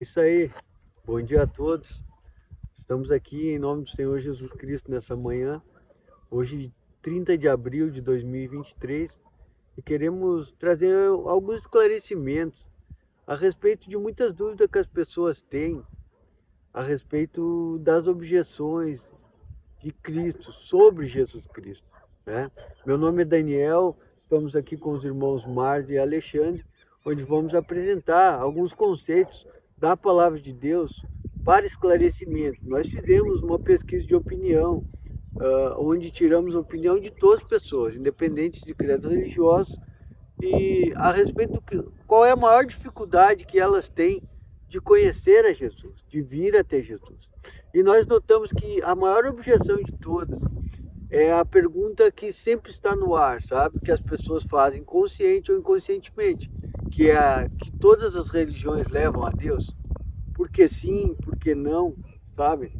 Isso aí, bom dia a todos. Estamos aqui em nome do Senhor Jesus Cristo nessa manhã, hoje 30 de abril de 2023, e queremos trazer alguns esclarecimentos a respeito de muitas dúvidas que as pessoas têm a respeito das objeções de Cristo, sobre Jesus Cristo, né? Meu nome é Daniel, estamos aqui com os irmãos Marde e Alexandre, onde vamos apresentar alguns conceitos da Palavra de Deus para esclarecimento. Nós fizemos uma pesquisa de opinião, onde tiramos a opinião de todas as pessoas, independentes de credo religiosos, e a respeito do que, qual é a maior dificuldade que elas têm de conhecer a Jesus, de vir até Jesus. E nós notamos que a maior objeção de todas é a pergunta que sempre está no ar, sabe? Que as pessoas fazem consciente ou inconscientemente, que é que todas as religiões levam a Deus. Por que sim, por que não, sabe?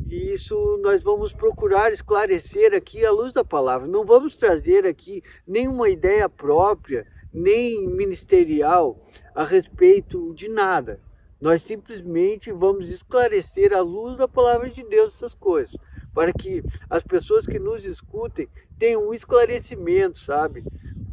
E isso nós vamos procurar esclarecer aqui à luz da palavra. Não vamos trazer aqui nenhuma ideia própria, nem ministerial a respeito de nada. Nós simplesmente vamos esclarecer à luz da palavra de Deus essas coisas, para que as pessoas que nos escutem tenham um esclarecimento, sabe?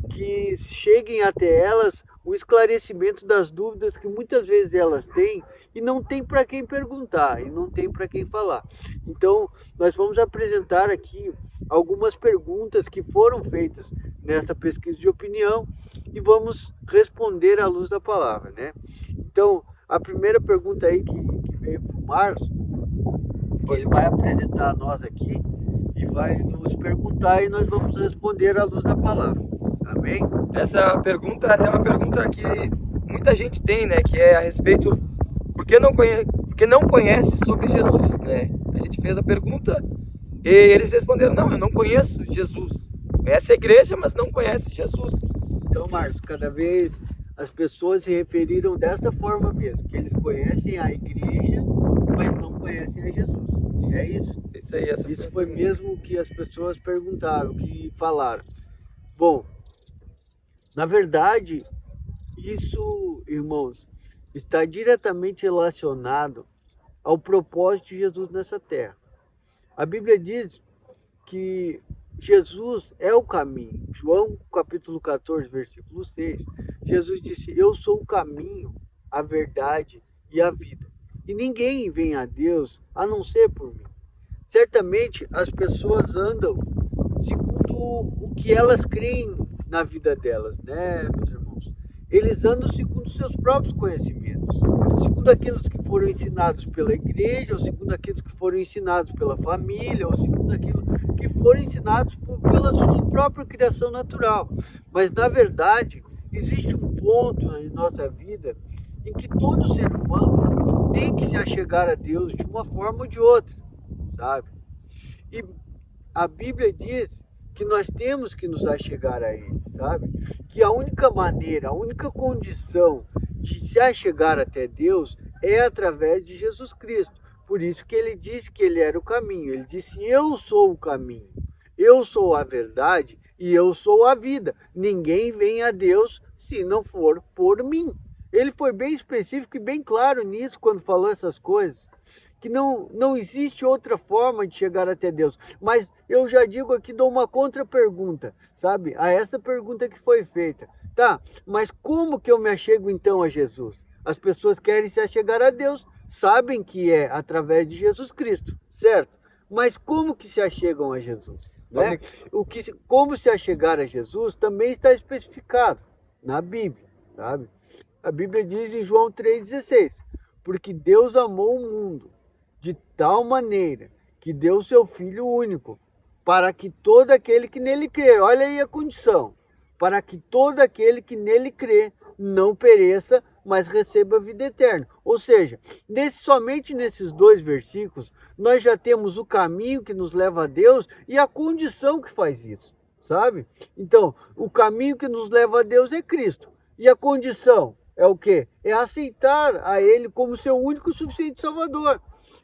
Que cheguem até elas o esclarecimento das dúvidas que muitas vezes elas têm e não tem para quem perguntar e não tem para quem falar. Então, nós vamos apresentar aqui algumas perguntas que foram feitas nessa pesquisa de opinião e vamos responder à luz da palavra, né? Então, a primeira pergunta aí que veio para o Marcos, ele vai apresentar a nós aqui e vai nos perguntar e nós vamos responder à luz da palavra. Amém? Essa pergunta é até uma pergunta que muita gente tem, né? Que é a respeito porque não conhece sobre Jesus, né? A gente fez a pergunta e eles responderam: não, eu não conheço Jesus. Conhece a igreja, mas não conhece Jesus. Então, Marcos, cada vez as pessoas se referiram dessa forma mesmo, que eles conhecem a igreja, mas não conhecem a Jesus. É isso? Isso aí, Isso foi mesmo o que as pessoas perguntaram, que falaram. Bom, na verdade, isso, irmãos, está diretamente relacionado ao propósito de Jesus nessa terra. A Bíblia diz que Jesus é o caminho. João capítulo 14, versículo 6, Jesus disse: eu sou o caminho, a verdade e a vida. E ninguém vem a Deus a não ser por mim. Certamente as pessoas andam segundo o que elas creem na vida delas, né, meus irmãos? Eles andam segundo seus próprios conhecimentos, segundo aqueles que foram ensinados pela igreja, ou segundo aqueles que foram ensinados pela família, ou segundo aquilo que foram ensinados pela sua própria criação natural. Mas, na verdade, existe um ponto na nossa vida em que todo ser humano tem que se achegar a Deus de uma forma ou de outra, sabe? E a Bíblia diz que nós temos que nos achegar a Ele, sabe? Que a única maneira, a única condição de se achegar até Deus é através de Jesus Cristo. Por isso que Ele disse que Ele era o caminho. Ele disse: eu sou o caminho, eu sou a verdade e eu sou a vida. Ninguém vem a Deus se não for por mim. Ele foi bem específico e bem claro nisso quando falou essas coisas, que não existe outra forma de chegar até Deus. Mas eu já digo aqui, dou uma contra-pergunta, sabe? A essa pergunta que foi feita. Tá, mas como que eu me achego então a Jesus? As pessoas querem se achegar a Deus, sabem que é através de Jesus Cristo, certo? Mas como que se achegam a Jesus? Né? Como se achegar a Jesus também está especificado na Bíblia, sabe? A Bíblia diz em João 3,16, porque Deus amou o mundo de tal maneira que deu seu Filho único, para que todo aquele que nele crê, olha aí a condição, para que todo aquele que nele crê não pereça, mas receba a vida eterna. Ou seja, somente nesses dois versículos, nós já temos o caminho que nos leva a Deus e a condição que faz isso, sabe? Então, o caminho que nos leva a Deus é Cristo. E a condição é o quê? É aceitar a Ele como seu único e suficiente Salvador.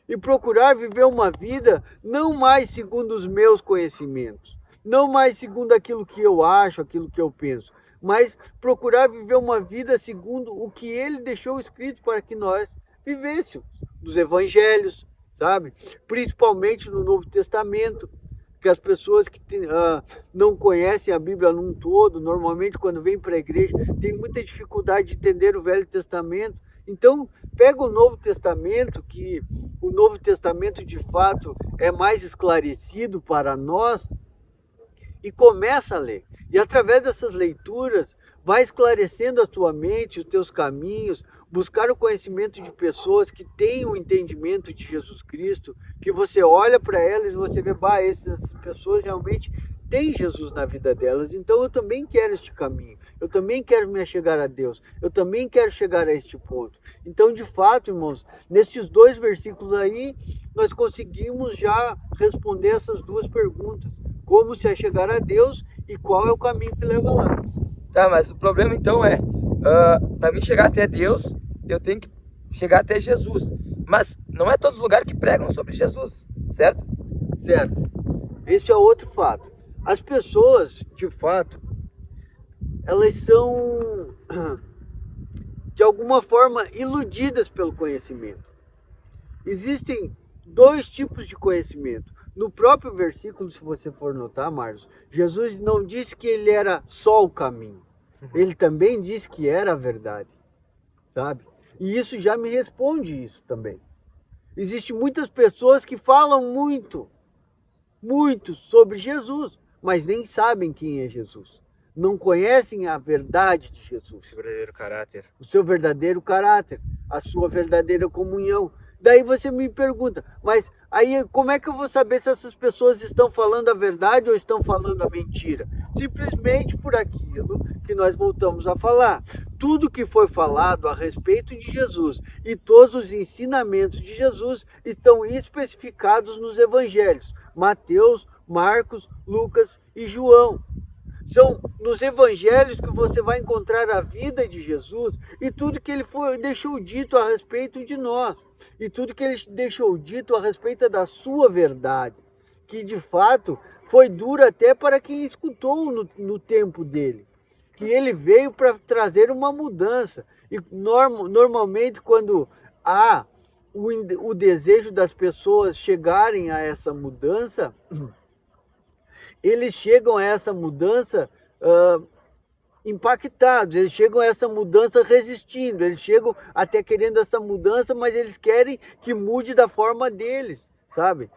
E procurar viver uma vida não mais segundo os meus conhecimentos, não mais segundo aquilo que eu acho, aquilo que eu penso, mas procurar viver uma vida segundo o que Ele deixou escrito para que nós vivências dos evangelhos, sabe? Principalmente no Novo Testamento, que as pessoas que não conhecem a Bíblia num todo, normalmente quando vêm para a igreja, tem muita dificuldade de entender o Velho Testamento. Então, pega o Novo Testamento, que o Novo Testamento de fato é mais esclarecido para nós, e começa a ler. E através dessas leituras, vai esclarecendo a tua mente, os teus caminhos, buscar o conhecimento de pessoas que têm o entendimento de Jesus Cristo, que você olha para elas e você vê, essas pessoas realmente têm Jesus na vida delas, então eu também quero este caminho, eu também quero me achegar a Deus, eu também quero chegar a este ponto. Então, de fato, irmãos, nesses 2 versículos aí, nós conseguimos já responder essas 2 perguntas. Como se achegar a Deus e qual é o caminho que leva lá. Tá, mas o problema então é, para mim chegar até Deus, eu tenho que chegar até Jesus. Mas não é todos os lugares que pregam sobre Jesus, certo? Certo. Esse é outro fato. As pessoas, de fato, elas são, de alguma forma, iludidas pelo conhecimento. Existem 2 tipos de conhecimento. No próprio versículo, se você for notar, Marcos, Jesus não disse que ele era só o caminho. Ele também disse que era a verdade, sabe? E isso já me responde isso também. Existem muitas pessoas que falam muito sobre Jesus, mas nem sabem quem é Jesus. Não conhecem a verdade de Jesus. O seu verdadeiro caráter. O seu verdadeiro caráter, a sua verdadeira comunhão. Daí você me pergunta, mas aí como é que eu vou saber se essas pessoas estão falando a verdade ou estão falando a mentira? Simplesmente por aquilo que nós voltamos a falar. Tudo que foi falado a respeito de Jesus e todos os ensinamentos de Jesus estão especificados nos evangelhos. Mateus, Marcos, Lucas e João. São nos evangelhos que você vai encontrar a vida de Jesus e tudo que ele deixou dito a respeito de nós. E tudo que ele deixou dito a respeito da sua verdade. Que de fato foi dura até para quem escutou no tempo dele. Que ele veio para trazer uma mudança. E normalmente quando há o desejo das pessoas chegarem a essa mudança, eles chegam a essa mudança impactados, eles chegam a essa mudança resistindo, eles chegam até querendo essa mudança, mas eles querem que mude da forma deles, sabe?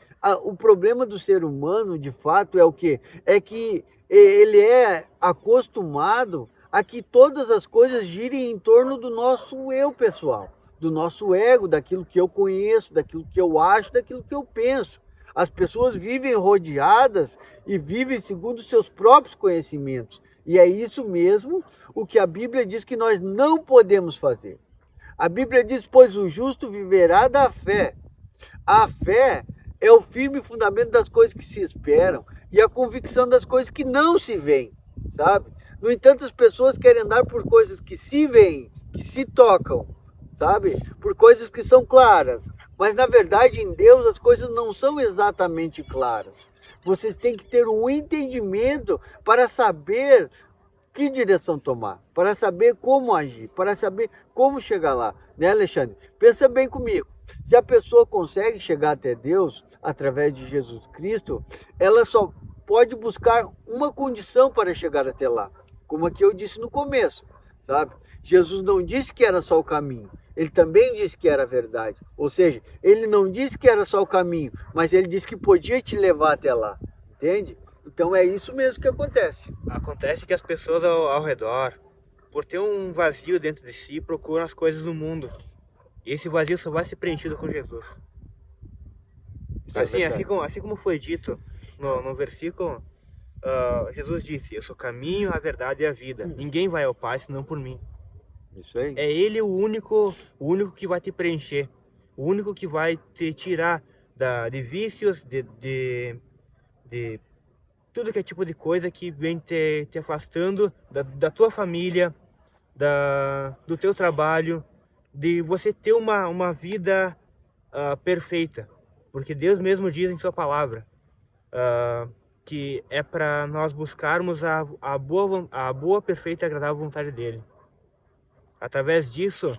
O problema do ser humano, de fato, é o quê? É que ele é acostumado a que todas as coisas girem em torno do nosso eu pessoal, do nosso ego, daquilo que eu conheço, daquilo que eu acho, daquilo que eu penso. As pessoas vivem rodeadas e vivem segundo os seus próprios conhecimentos. E é isso mesmo o que a Bíblia diz que nós não podemos fazer. A Bíblia diz, pois o justo viverá da fé. A fé é o firme fundamento das coisas que se esperam e a convicção das coisas que não se veem, sabe? No entanto, as pessoas querem andar por coisas que se veem, que se tocam, sabe? Por coisas que são claras. Mas, na verdade, em Deus, as coisas não são exatamente claras. Você tem que ter um entendimento para saber que direção tomar, para saber como agir, para saber como chegar lá. Né, Alexandre? Pensa bem comigo. Se a pessoa consegue chegar até Deus através de Jesus Cristo, ela só pode buscar uma condição para chegar até lá. Como aqui eu disse no começo, sabe? Jesus não disse que era só o caminho. Ele também disse que era a verdade. Ou seja, ele não disse que era só o caminho, mas ele disse que podia te levar até lá. Entende? Então é isso mesmo que acontece. Acontece que as pessoas ao redor, por ter um vazio dentro de si, procuram as coisas do mundo. E esse vazio só vai ser preenchido com Jesus. Assim como foi dito no versículo, Jesus disse, eu sou o caminho, a verdade e a vida. Ninguém vai ao Pai senão por mim. Isso aí. É Ele o único que vai te preencher, o único que vai te tirar de vícios, de tudo que é tipo de coisa que vem te afastando da tua família, do teu trabalho, de você ter uma vida perfeita. Porque Deus mesmo diz em sua palavra que é para nós buscarmos a boa, perfeita e agradável vontade dEle. Através disso,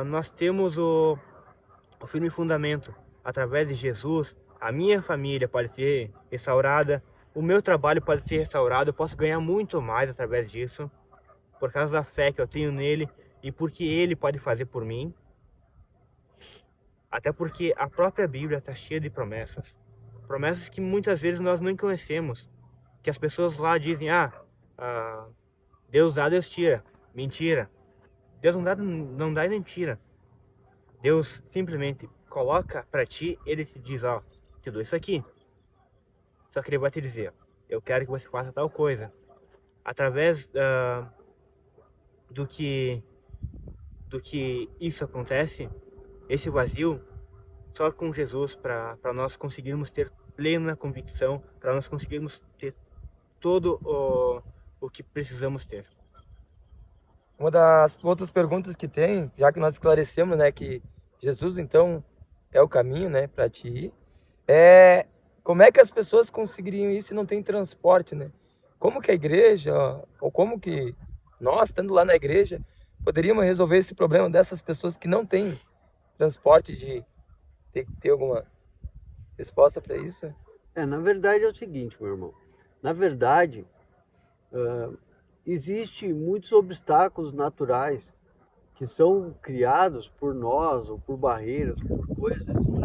nós temos o firme fundamento. Através de Jesus, a minha família pode ser restaurada, o meu trabalho pode ser restaurado, eu posso ganhar muito mais através disso, por causa da fé que eu tenho nele e porque ele pode fazer por mim. Até porque a própria Bíblia está cheia de promessas. Promessas que muitas vezes nós nem conhecemos. Que as pessoas lá dizem, Deus dá, Deus tira. Mentira. Deus não dá e nem tira. Deus simplesmente coloca para ti, ele te diz, te dou isso aqui. Só que ele vai te dizer, eu quero que você faça tal coisa. Através do que isso acontece, esse vazio, só com Jesus, para nós conseguirmos ter plena convicção, para nós conseguirmos ter todo o que precisamos ter. Uma das outras perguntas que tem, já que nós esclarecemos, né, que Jesus, então, é o caminho, né, para te ir, é como é que as pessoas conseguiriam ir se não tem transporte, né? Como que a igreja, ou como que nós, estando lá na igreja, poderíamos resolver esse problema dessas pessoas que não têm transporte, de ter alguma resposta para isso? Na verdade é o seguinte, meu irmão. Na verdade, existem muitos obstáculos naturais que são criados por nós, ou por barreiras, por coisas assim,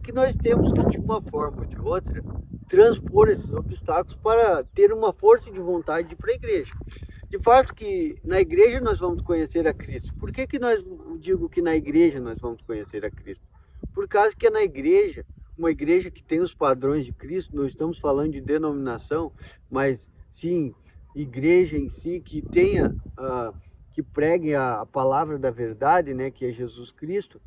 que nós temos que, de uma forma ou de outra, transpor esses obstáculos para ter uma força de vontade de ir para a igreja. De fato que na igreja nós vamos conhecer a Cristo. Por que nós digo que na igreja nós vamos conhecer a Cristo? Por causa que é na igreja, uma igreja que tem os padrões de Cristo, não estamos falando de denominação, mas sim igreja em si, que tenha, que pregue a palavra da verdade, né, que é Jesus Cristo.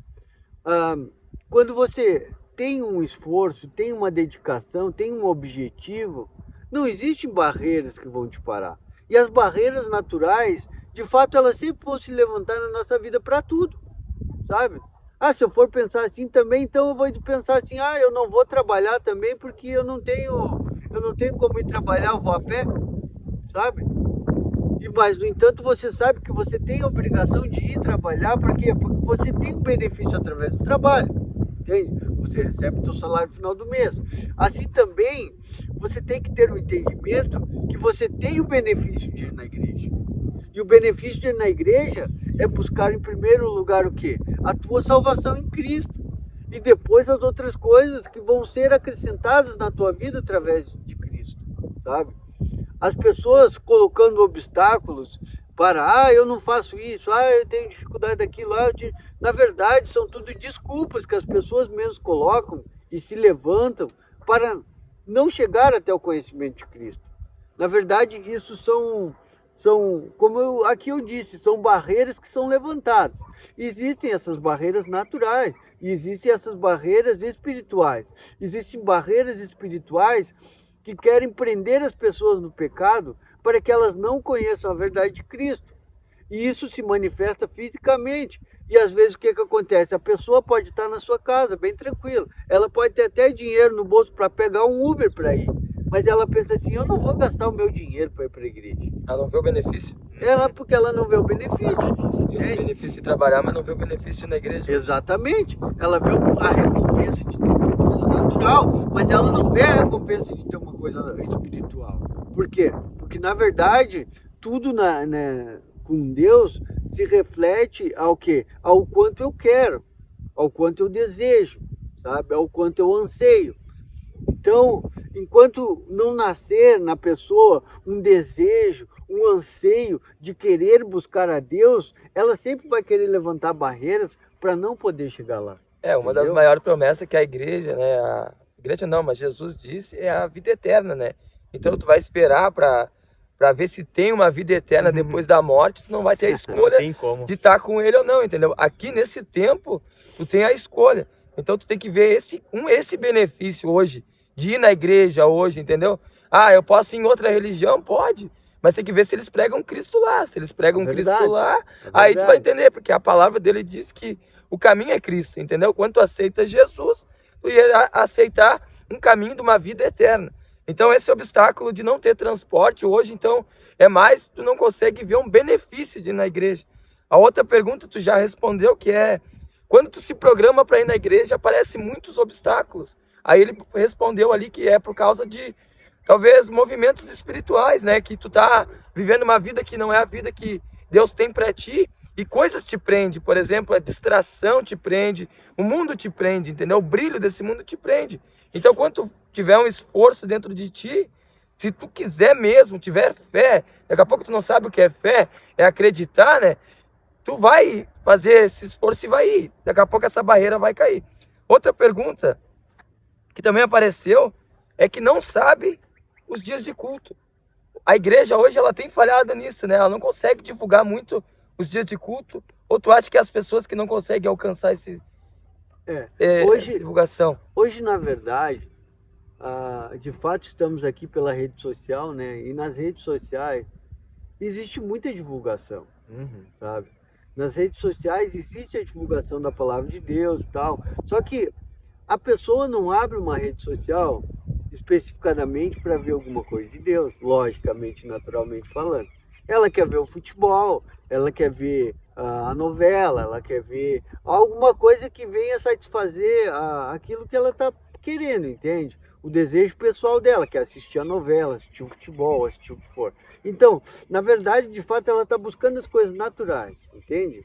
Quando você tem um esforço, tem uma dedicação, tem um objetivo, não existem barreiras que vão te parar. E as barreiras naturais, de fato, elas sempre vão se levantar na nossa vida para tudo, sabe? Se eu for pensar assim também, então eu vou pensar assim, eu não vou trabalhar também porque eu não tenho como ir trabalhar, eu vou a pé, sabe? Mas, no entanto, você sabe que você tem a obrigação de ir trabalhar, para quê? Porque você tem um benefício através do trabalho, entende? Você recebe o seu salário no final do mês. Assim também, você tem que ter o entendimento que você tem o benefício de ir na igreja. E o benefício de ir na igreja é buscar em primeiro lugar o quê? A tua salvação em Cristo. E depois as outras coisas que vão ser acrescentadas na tua vida através de Cristo, sabe? As pessoas colocando obstáculos para, eu não faço isso, eu tenho dificuldade daquilo, na verdade são tudo desculpas que as pessoas mesmo colocam e se levantam para não chegar até o conhecimento de Cristo. Na verdade, isso são como aqui eu disse, são barreiras que são levantadas. Existem essas barreiras naturais, e existem essas barreiras espirituais. Existem barreiras espirituais que querem prender as pessoas no pecado para que elas não conheçam a verdade de Cristo. E isso se manifesta fisicamente. E às vezes o que acontece? A pessoa pode estar na sua casa, bem tranquila. Ela pode ter até dinheiro no bolso para pegar um Uber para ir. Mas ela pensa assim, eu não vou gastar o meu dinheiro para ir para a igreja. Ela não vê o benefício. Porque ela não vê o benefício. Vê o benefício de trabalhar, mas não vê o benefício na igreja. Exatamente. Ela vê a recompensa de ter uma coisa natural, mas ela não vê a recompensa de ter uma coisa espiritual. Por quê? Porque, na verdade, tudo com Deus se reflete ao quê? Ao quanto eu quero, ao quanto eu desejo, sabe? Ao quanto eu anseio. Então, enquanto não nascer na pessoa um desejo, um anseio de querer buscar a Deus, ela sempre vai querer levantar barreiras para não poder chegar lá. Uma das maiores promessas que a igreja, né? A igreja não, mas Jesus disse, é a vida eterna, né? Então tu vai esperar para ver se tem uma vida eterna depois da morte, tu não vai ter a escolha de estar com ele ou não, entendeu? Aqui nesse tempo, tu tem a escolha. Então tu tem que ver esse benefício hoje, de ir na igreja hoje, entendeu? Eu posso ir em outra religião? Pode. Mas tem que ver se eles pregam Cristo lá. Se eles pregam Cristo lá, aí tu vai entender, porque a palavra dele diz que o caminho é Cristo, entendeu? Quando tu aceita Jesus, tu ia aceitar um caminho de uma vida eterna. Então esse obstáculo de não ter transporte hoje, então, é mais, tu não consegue ver um benefício de ir na igreja. A outra pergunta tu já respondeu, que é, quando tu se programa para ir na igreja, aparecem muitos obstáculos. Aí ele respondeu ali que é por causa de, talvez, movimentos espirituais, né? Que tu tá vivendo uma vida que não é a vida que Deus tem para ti, e coisas te prendem. Por exemplo, a distração te prende, o mundo te prende, entendeu? O brilho desse mundo te prende. Então, quando tu tiver um esforço dentro de ti, se tu quiser mesmo, tiver fé, daqui a pouco tu não sabe o que é fé, é acreditar, né? Tu vai fazer esse esforço e vai ir. Daqui a pouco essa barreira vai cair. Outra pergunta que também apareceu é que não sabe os dias de culto. A igreja hoje ela tem falhado nisso, né? Ela não consegue divulgar muito os dias de culto. Ou tu acha que as pessoas que não conseguem alcançar Hoje, divulgação? hoje, na verdade, de fato estamos aqui pela rede social, né? E nas redes sociais existe muita divulgação, sabe? Nas redes sociais existe a divulgação da palavra de Deus e tal. Só que a pessoa não abre uma rede social especificadamente para ver alguma coisa de Deus, logicamente, naturalmente falando. Ela quer ver o futebol, ela quer ver a novela, ela quer ver alguma coisa que venha satisfazer aquilo que ela está querendo, entende? O desejo pessoal dela, que é assistir a novela, assistir o futebol, assistir o que for. Então, na verdade, de fato, ela está buscando as coisas naturais, entende?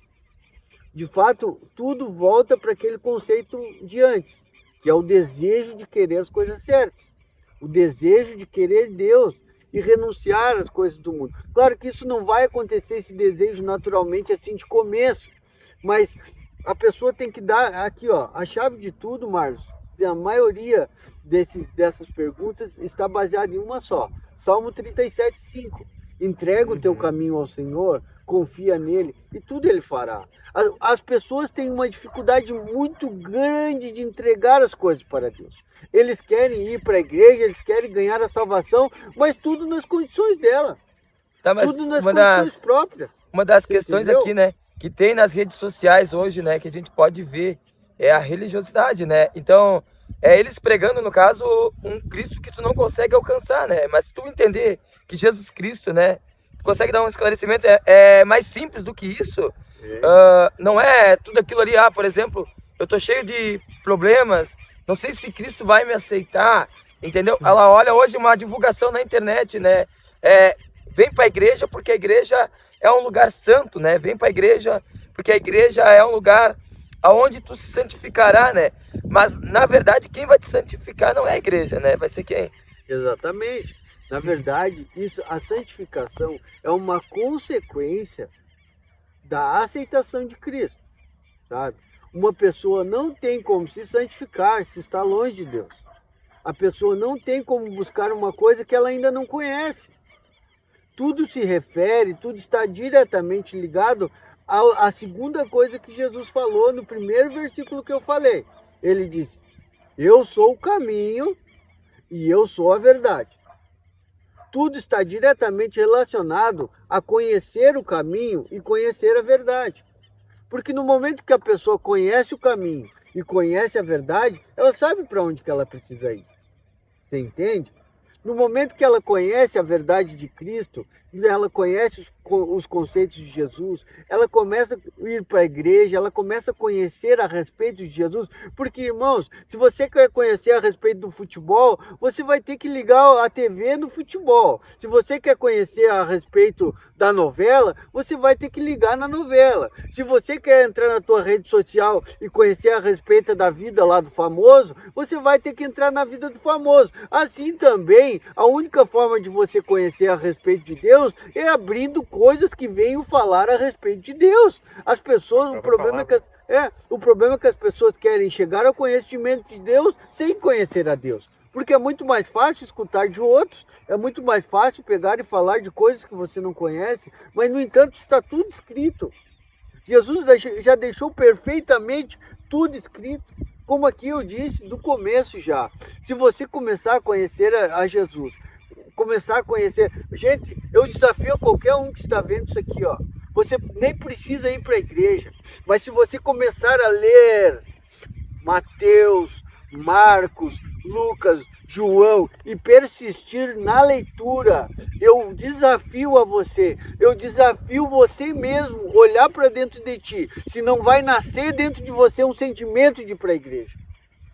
De fato, tudo volta para aquele conceito de antes, que é o desejo de querer as coisas certas, o desejo de querer Deus e renunciar às coisas do mundo. Claro que isso não vai acontecer, esse desejo naturalmente assim de começo, mas a pessoa tem que dar aqui, ó, a chave de tudo, Marcos. A maioria dessas perguntas está baseada em uma só. Salmo 37:5. Entrega o teu caminho ao Senhor, confia nele e tudo ele fará. As pessoas têm uma dificuldade muito grande de entregar as coisas para Deus. Eles querem ir para a igreja, eles querem ganhar a salvação, mas tudo nas condições dela. Tá, mas tudo nas condições próprias. Uma das Você questões entendeu? aqui, né, que tem nas redes sociais hoje, né, que a gente pode ver, é a religiosidade, né? Então, é eles pregando, no caso, um Cristo que tu não consegue alcançar, né? Mas se tu entender que Jesus Cristo, né, tu consegue dar um esclarecimento, é mais simples do que isso. Não é tudo aquilo ali, por exemplo, eu tô cheio de problemas, não sei se Cristo vai me aceitar, entendeu? Ela olha hoje uma divulgação na internet, né? Vem para a igreja porque a igreja é um lugar santo, né? Vem para a igreja porque a igreja é um lugar aonde tu se santificará, né? Mas, na verdade, quem vai te santificar não é a igreja, né? Vai ser quem? Exatamente. Na verdade, a santificação é uma consequência da aceitação de Cristo, sabe? Uma pessoa não tem como se santificar se está longe de Deus. A pessoa não tem como buscar uma coisa que ela ainda não conhece. Tudo se refere, tudo está diretamente ligado à segunda coisa que Jesus falou no primeiro versículo que eu falei. Ele disse: eu sou o caminho e eu sou a verdade. Tudo está diretamente relacionado a conhecer o caminho e conhecer a verdade. Porque no momento que a pessoa conhece o caminho e conhece a verdade, ela sabe para onde que ela precisa ir. Você entende? No momento que ela conhece a verdade de Cristo, ela conhece os conceitos de Jesus, ela começa a ir para a igreja, ela começa a conhecer a respeito de Jesus, porque, irmãos, se você quer conhecer a respeito do futebol, você vai ter que ligar a TV no futebol. Se você quer conhecer a respeito da novela, você vai ter que ligar na novela. Se você quer entrar na tua rede social e conhecer a respeito da vida lá do famoso, você vai ter que entrar na vida do famoso. Assim também, a única forma de você conhecer a respeito de Deus é abrindo coisas que venham falar a respeito de Deus. As pessoas, o problema é que as pessoas querem chegar ao conhecimento de Deus sem conhecer a Deus. Porque é muito mais fácil escutar de outros, é muito mais fácil pegar e falar de coisas que você não conhece, mas no entanto está tudo escrito. Jesus já deixou perfeitamente tudo escrito. Como aqui eu disse do começo já. Se você começar a conhecer a Jesus, começar a conhecer... Gente, eu desafio qualquer um que está vendo isso aqui, ó. Você nem precisa ir para a igreja, mas se você começar a ler Mateus, Marcos, Lucas, João e persistir na leitura, eu desafio a você, eu desafio você mesmo, olhar para dentro de ti, se não vai nascer dentro de você um sentimento de ir para a igreja.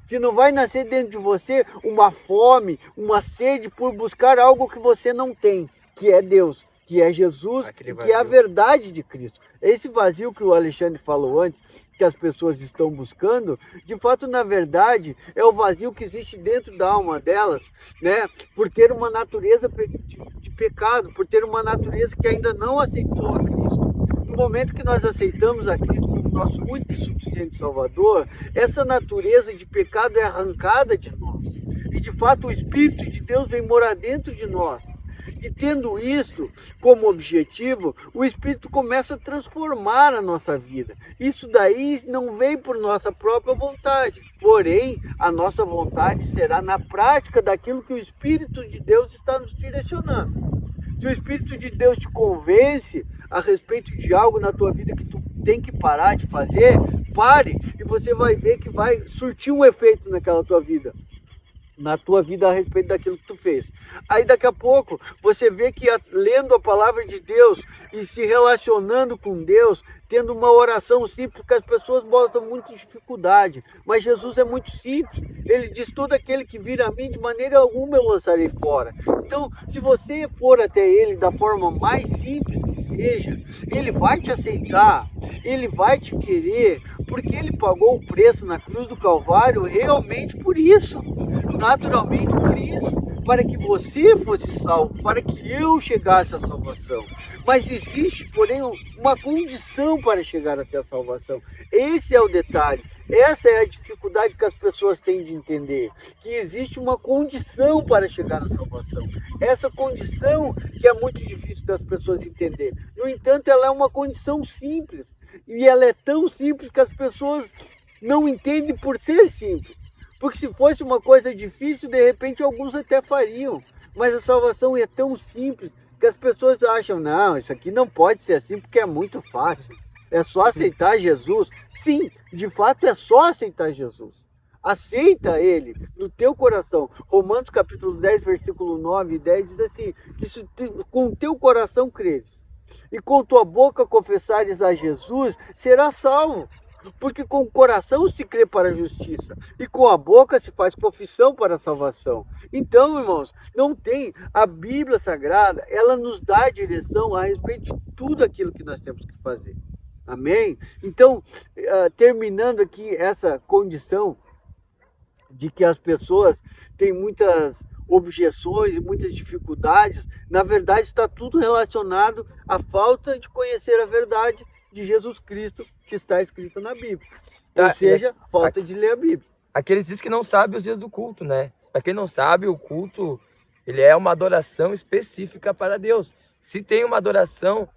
Se não vai nascer dentro de você uma fome, uma sede por buscar algo que você não tem, que é Deus, que é Jesus, que é a verdade de Cristo. Esse vazio que o Alexandre falou antes, que as pessoas estão buscando, de fato, na verdade, é o vazio que existe dentro da alma delas, né? Por ter uma natureza de pecado, por ter uma natureza que ainda não aceitou a Cristo. No momento que nós aceitamos a Cristo como nosso único e suficiente Salvador, essa natureza de pecado é arrancada de nós. E de fato o Espírito de Deus vem morar dentro de nós. E tendo isto como objetivo, o Espírito começa a transformar a nossa vida. Isso daí não vem por nossa própria vontade. Porém, a nossa vontade será na prática daquilo que o Espírito de Deus está nos direcionando. Se o Espírito de Deus te convence a respeito de algo na tua vida que tu tem que parar de fazer, pare e você vai ver que vai surtir um efeito naquela tua vida. Na tua vida a respeito daquilo que tu fez. Aí daqui a pouco você vê que lendo a palavra de Deus e se relacionando com Deus, tendo uma oração simples, que as pessoas botam muita dificuldade, mas Jesus é muito simples. Ele diz: todo aquele que vir a mim, de maneira alguma eu lançarei fora. Então, se você for até ele da forma mais simples que seja, ele vai te aceitar, ele vai te querer, porque ele pagou o preço na cruz do Calvário realmente por isso, naturalmente por isso, para que você fosse salvo, para que eu chegasse à salvação. Mas existe, porém, uma condição para chegar até a salvação. Esse é o detalhe. Essa é a dificuldade que as pessoas têm de entender, que existe uma condição para chegar à salvação. Essa condição que é muito difícil das pessoas entenderem. No entanto, ela é uma condição simples. E ela é tão simples que as pessoas não entendem por ser simples. Porque se fosse uma coisa difícil, de repente alguns até fariam. Mas a salvação é tão simples que as pessoas acham: não, isso aqui não pode ser assim porque é muito fácil. É só aceitar Jesus. Sim, de fato é só aceitar Jesus. Aceita ele no teu coração. Romanos capítulo 10, versículo 9 e 10 diz assim: que se com o teu coração creres e com tua boca confessares a Jesus, serás salvo. Porque com o coração se crê para a justiça e com a boca se faz confissão para a salvação. Então, irmãos, não tem a Bíblia Sagrada, ela nos dá a direção a respeito de tudo aquilo que nós temos que fazer. Amém? Então, terminando aqui essa condição de que as pessoas têm muitas objeções e muitas dificuldades, na verdade está tudo relacionado à falta de conhecer a verdade de Jesus Cristo que está escrito na Bíblia. Ou seja, falta de ler a Bíblia. Aqueles dizem que não sabem os dias do culto, né? Para quem não sabe, o culto, ele é uma adoração específica para Deus. Se tem uma adoração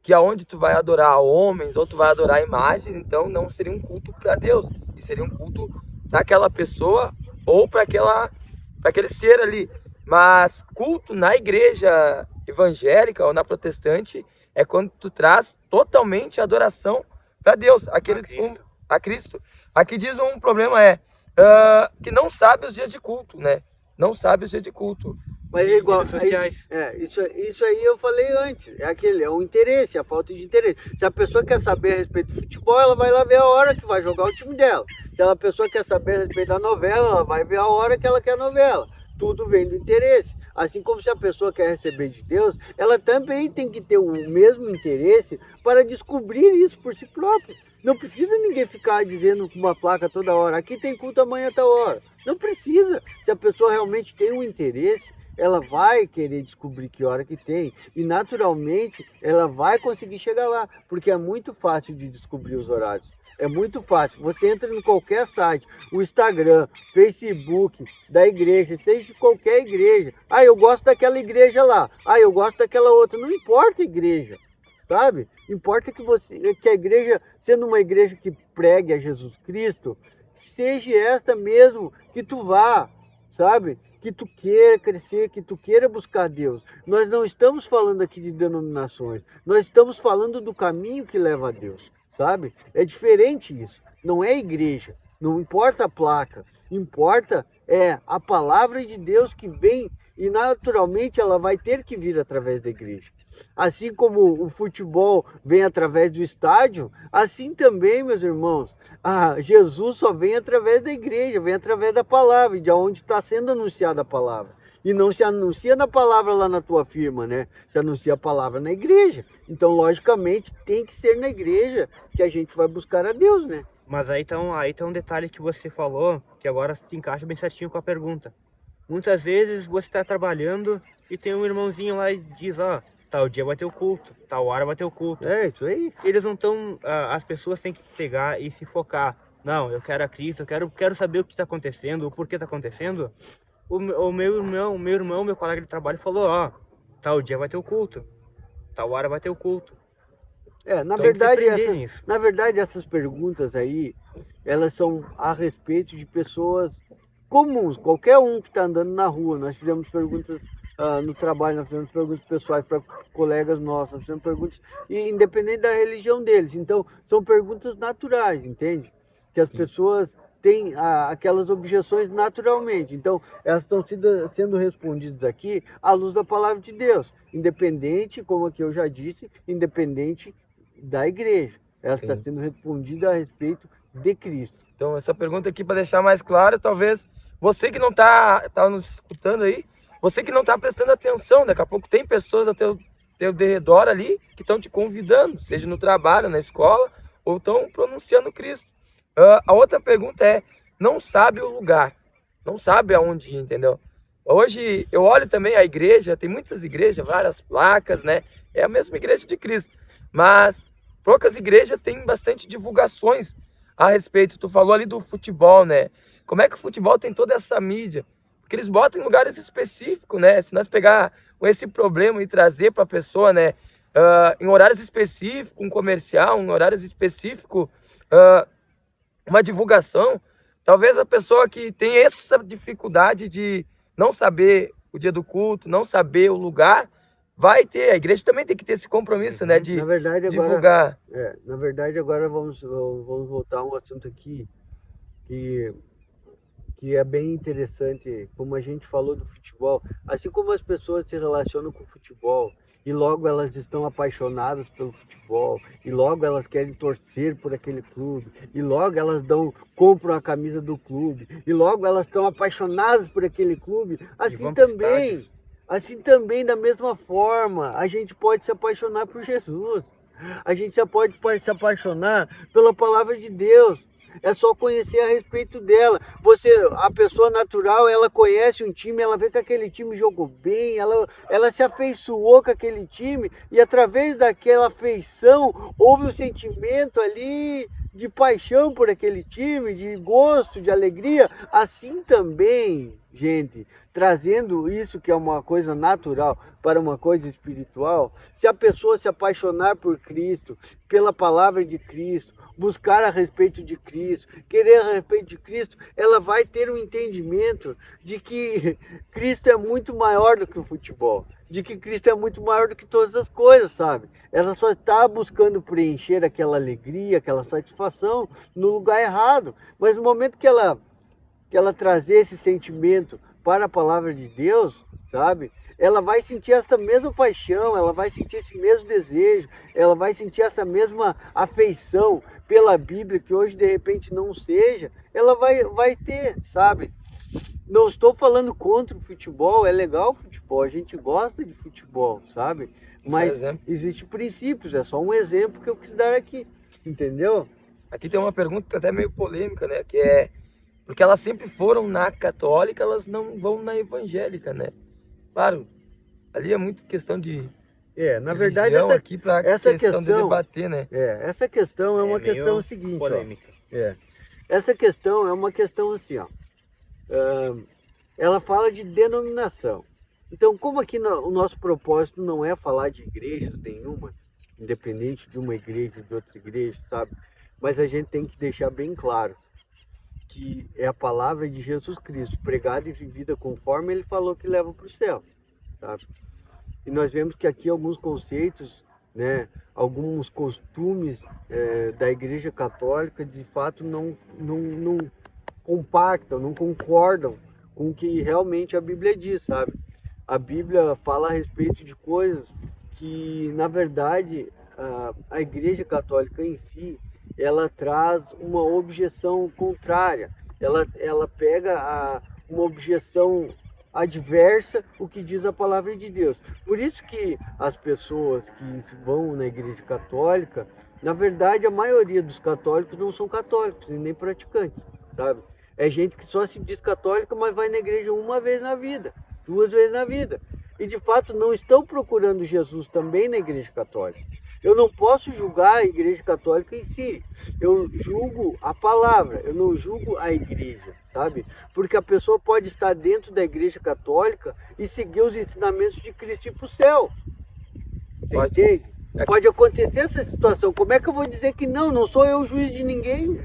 que aonde tu vai adorar homens ou tu vai adorar imagens, então não seria um culto para Deus, e seria um culto para aquela pessoa ou para aquele ser ali. Mas culto na igreja evangélica ou na protestante é quando tu traz totalmente a adoração para Deus, a Cristo. Aqui diz um problema que não sabe os dias de culto, né? Não sabe os dias de culto. Mas é igual, isso aí eu falei antes, é o interesse, a falta de interesse. Se a pessoa quer saber a respeito do futebol, ela vai lá ver a hora que vai jogar o time dela. Se a pessoa quer saber a respeito da novela, ela vai ver a hora que ela quer a novela. Tudo vem do interesse. Assim como se a pessoa quer receber de Deus, ela também tem que ter o mesmo interesse para descobrir isso por si própria. Não precisa ninguém ficar dizendo com uma placa toda hora: aqui tem culto amanhã a tal hora. Não precisa. Se a pessoa realmente tem um interesse, ela vai querer descobrir que hora que tem e naturalmente ela vai conseguir chegar lá, porque é muito fácil de descobrir os horários. É muito fácil. Você entra em qualquer site, o Instagram, Facebook da igreja, seja de qualquer igreja. Ah, eu gosto daquela igreja lá. Ah, eu gosto daquela outra. Não importa a igreja, sabe? Importa que a igreja, sendo uma igreja que pregue a Jesus Cristo, seja esta mesmo que tu vá, sabe? Que tu queira crescer, que tu queira buscar Deus. Nós não estamos falando aqui de denominações, nós estamos falando do caminho que leva a Deus, sabe? É diferente isso, não é igreja, não importa a placa, importa é a palavra de Deus que vem e naturalmente ela vai ter que vir através da igreja. Assim como o futebol vem através do estádio, assim também, meus irmãos, Jesus só vem através da igreja, vem através da palavra, de onde está sendo anunciada a palavra. E não se anuncia na palavra lá na tua firma, né? Se anuncia a palavra na igreja. Então, logicamente, tem que ser na igreja que a gente vai buscar a Deus, né? Mas aí tá um detalhe que você falou, que agora se encaixa bem certinho com a pergunta. Muitas vezes você está trabalhando e tem um irmãozinho lá e diz, ó, tal dia vai ter o culto, tal hora vai ter o culto. É, isso aí. Eles não estão, as pessoas têm que pegar e se focar. Não, eu quero a Cristo, eu quero saber o que está acontecendo, o porquê está acontecendo. O meu colega de trabalho falou, ó, tal dia vai ter o culto, tal hora vai ter o culto. Na Então, verdade, essas perguntas aí, elas são a respeito de pessoas comuns, qualquer um que está andando na rua. Nós fizemos perguntas no trabalho, nós fizemos perguntas pessoais para colegas nossos, nós fizemos perguntas, independente da religião deles. Então, são perguntas naturais, entende? Que as pessoas têm aquelas objeções naturalmente. Então, elas estão sendo respondidas aqui à luz da palavra de Deus, independente, como aqui eu já disse, independente da igreja. Ela está sendo respondida a respeito de Cristo. Então, essa pergunta aqui, para deixar mais claro, talvez você que não está nos escutando aí, você que não está prestando atenção, daqui a pouco tem pessoas ao teu derredor ali que estão te convidando, seja no trabalho, na escola, ou estão pronunciando Cristo. A outra pergunta é, não sabe o lugar, não sabe aonde ir, entendeu? Hoje eu olho também a igreja, tem muitas igrejas, várias placas, né? É a mesma igreja de Cristo, mas poucas igrejas têm bastante divulgações a respeito. Tu falou ali do futebol, né? Como é que o futebol tem toda essa mídia? Porque eles botam em lugares específicos, né? Se nós pegar esse problema e trazer para a pessoa, né? Em horários específicos, um comercial, em horários específicos, uma divulgação, talvez a pessoa que tem essa dificuldade de não saber o dia do culto, não saber o lugar, vai ter. A igreja também tem que ter esse compromisso, né? De divulgar. Na verdade, agora vamos voltar a um assunto aqui que é bem interessante, como a gente falou do futebol. Assim como as pessoas se relacionam com o futebol e logo elas estão apaixonadas pelo futebol, e logo elas querem torcer por aquele clube, e logo elas compram a camisa do clube, e logo elas estão apaixonadas por aquele clube, assim também, da mesma forma, a gente pode se apaixonar por Jesus. A gente pode se apaixonar pela palavra de Deus. É só conhecer a respeito dela. A pessoa natural, ela conhece um time, ela vê que aquele time jogou bem, ela se afeiçoou com aquele time, e através daquela afeição houve um sentimento ali de paixão por aquele time, de gosto, de alegria. Assim também, gente, trazendo isso que é uma coisa natural para uma coisa espiritual, se a pessoa se apaixonar por Cristo, pela palavra de Cristo, buscar a respeito de Cristo, querer a respeito de Cristo, ela vai ter um entendimento de que Cristo é muito maior do que o futebol, de que Cristo é muito maior do que todas as coisas, sabe? Ela só está buscando preencher aquela alegria, aquela satisfação no lugar errado, mas no momento que ela trazer esse sentimento para a palavra de Deus, sabe? Ela vai sentir essa mesma paixão, ela vai sentir esse mesmo desejo, ela vai sentir essa mesma afeição pela Bíblia, que hoje de repente não seja, ela vai ter, sabe? Não estou falando contra o futebol, é legal o futebol, a gente gosta de futebol, sabe? Mas existem princípios, é só um exemplo que eu quis dar aqui, entendeu? Aqui tem uma pergunta até meio polêmica, né? Que é, porque elas sempre foram na católica, elas não vão na evangélica, né? Claro, ali é muito questão de na verdade, essa questão de debater, né? Essa questão é uma questão seguinte, polêmica. Essa questão é uma questão assim, ó. Ela fala de denominação. Então, como aqui o nosso propósito não é falar de igrejas nenhuma, independente de uma igreja ou de outra igreja, sabe? Mas a gente tem que deixar bem claro que é a palavra de Jesus Cristo, pregada e vivida conforme ele falou que leva para o céu, sabe? E nós vemos que aqui alguns conceitos, né, alguns costumes da Igreja Católica, de fato, não compactam, não concordam com o que realmente a Bíblia diz, sabe? A Bíblia fala a respeito de coisas que, na verdade, a Igreja Católica em si, ela traz uma objeção contrária. Ela pega uma objeção adversa o que diz a palavra de Deus. Por isso que as pessoas que vão na Igreja Católica, na verdade, a maioria dos católicos não são católicos e nem praticantes, sabe? É gente que só se diz católica, mas vai na igreja uma vez na vida, 2 vezes na vida. E de fato não estão procurando Jesus também na Igreja Católica. Eu não posso julgar a Igreja Católica em si. Eu julgo a palavra, eu não julgo a igreja, sabe? Porque a pessoa pode estar dentro da Igreja Católica e seguir os ensinamentos de Cristo e ir para o céu. Você entende? Pode acontecer essa situação. Como é que eu vou dizer que não? Não sou eu o juiz de ninguém,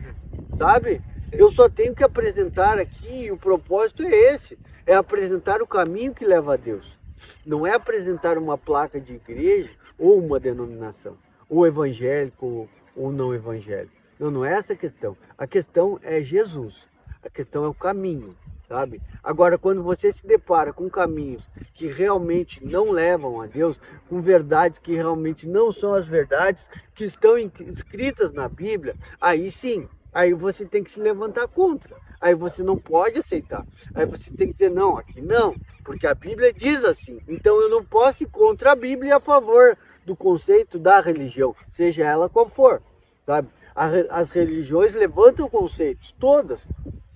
sabe? Eu só tenho que apresentar aqui, e o propósito é esse. É apresentar o caminho que leva a Deus. Não é apresentar uma placa de igreja ou uma denominação, ou evangélico ou não evangélico. Não é essa a questão. A questão é Jesus. A questão é o caminho, sabe? Agora, quando você se depara com caminhos que realmente não levam a Deus, com verdades que realmente não são as verdades que estão escritas na Bíblia, aí sim, aí você tem que se levantar contra. Aí você não pode aceitar. Aí você tem que dizer, não, aqui não, porque a Bíblia diz assim. Então eu não posso ir contra a Bíblia e a favor do conceito da religião, seja ela qual for, sabe? As religiões levantam conceitos, todas,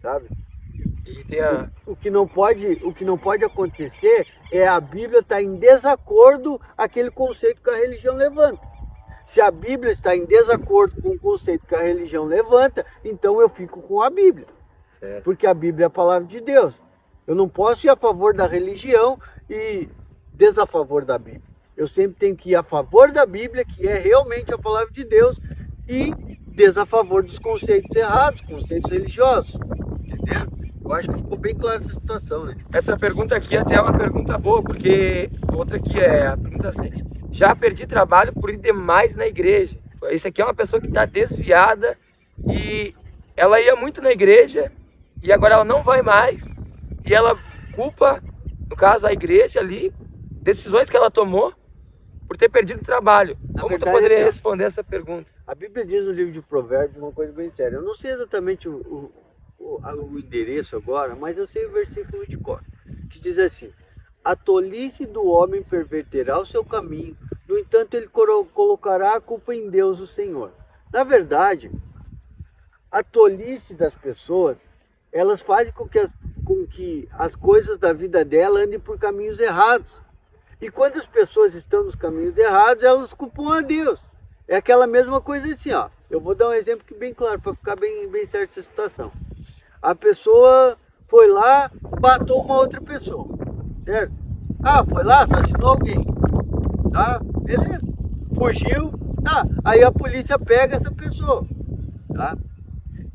sabe? E tem o que não pode acontecer é a Bíblia estar em desacordo com aquele conceito que a religião levanta. Se a Bíblia está em desacordo com o conceito que a religião levanta, então eu fico com a Bíblia. Certo. Porque a Bíblia é a palavra de Deus. Eu não posso ir a favor da religião e desafavor da Bíblia. Eu sempre tenho que ir a favor da Bíblia, que é realmente a palavra de Deus, e desafavor dos conceitos errados, conceitos religiosos. Entendeu? Eu acho que ficou bem clara essa situação, né? Essa pergunta aqui até é uma pergunta boa, porque outra aqui é a pergunta 7. Já perdi trabalho por ir demais na igreja. Esse aqui é uma pessoa que está desviada e ela ia muito na igreja e agora ela não vai mais. E ela culpa, no caso, a igreja ali, decisões que ela tomou por ter perdido o trabalho. Como tu poderia responder essa pergunta? A Bíblia diz no livro de Provérbios uma coisa bem séria. Eu não sei exatamente o endereço agora, mas eu sei o versículo de cor, que diz assim: a tolice do homem perverterá o seu caminho, no entanto ele colocará a culpa em Deus, o Senhor. Na verdade, a tolice das pessoas, elas fazem com que as coisas da vida dela andem por caminhos errados. E quando as pessoas estão nos caminhos errados, elas culpam a Deus. É aquela mesma coisa assim, ó. Eu vou dar um exemplo que bem claro, para ficar bem certo essa situação. A pessoa foi lá, matou uma outra pessoa, certo? Ah, foi lá, assassinou alguém, tá? Beleza. Fugiu, tá? Aí a polícia pega essa pessoa, tá?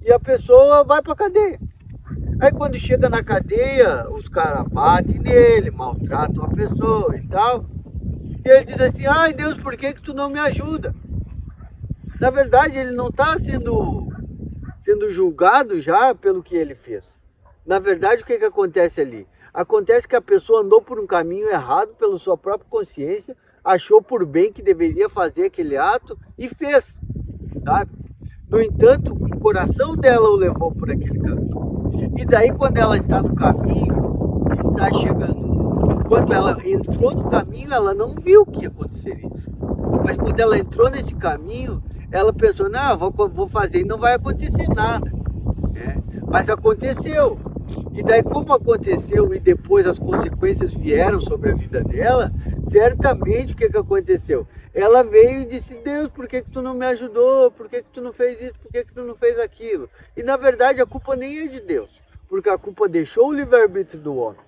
E a pessoa vai pra cadeia. Aí quando chega na cadeia, os caras batem nele, maltratam a pessoa e tal. E ele diz assim: ai Deus, por que tu não me ajuda? Na verdade, ele não está sendo julgado já pelo que ele fez. Na verdade, o que acontece ali? Acontece que a pessoa andou por um caminho errado pela sua própria consciência, achou por bem que deveria fazer aquele ato e fez, sabe? No entanto, o coração dela o levou por aquele caminho. E daí, quando ela está no caminho, está chegando, quando ela entrou no caminho, ela não viu que ia acontecer isso. Mas quando ela entrou nesse caminho, ela pensou: não, vou fazer e não vai acontecer nada. Mas aconteceu. E daí, como aconteceu e depois as consequências vieram sobre a vida dela, certamente o que aconteceu? Ela veio e disse: Deus, por que tu não me ajudou? Por que tu não fez isso? Por que tu não fez aquilo? E na verdade a culpa nem é de Deus, porque a culpa deixou o livre-arbítrio do homem.